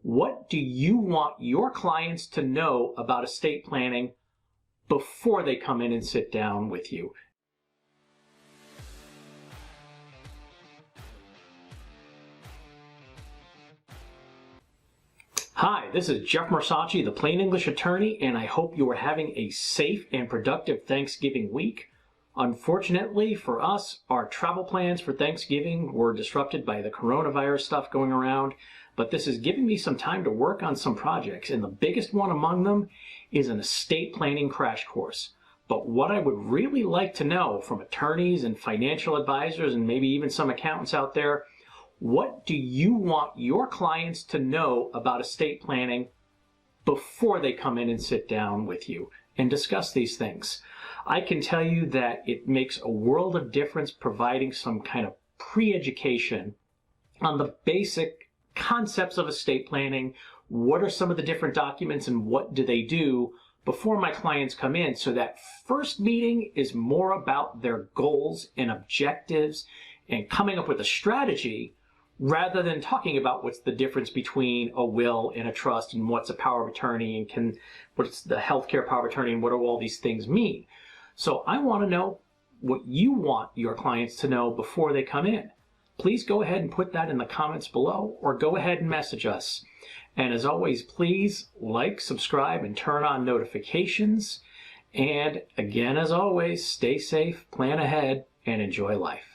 What do you want your clients to know about estate planning before they come in and sit down with you? Hi, this is Jeff Marsace, the Plain English Attorney, and I hope you are having a safe and productive Thanksgiving week. Unfortunately for us, our travel plans for Thanksgiving were disrupted by the coronavirus stuff going around, but this is giving me some time to work on some projects, and the biggest one among them is an estate planning crash course. But what I would really like to know from attorneys and financial advisors and maybe even some accountants out there, what do you want your clients to know about estate planning before they come in and sit down with you and discuss these things? I can tell you that it makes a world of difference providing some kind of pre-education on the basic concepts of estate planning. What are some of the different documents and what do they do before my clients come in? So that first meeting is more about their goals and objectives and coming up with a strategy, rather than talking about what's the difference between a will and a trust and what's a power of attorney and what's the healthcare power of attorney and what do all these things mean. So I want to know what you want your clients to know before they come in. Please go ahead and put that in the comments below or go ahead and message us. And as always, please like, subscribe, and turn on notifications. And again, as always, stay safe, plan ahead, and enjoy life.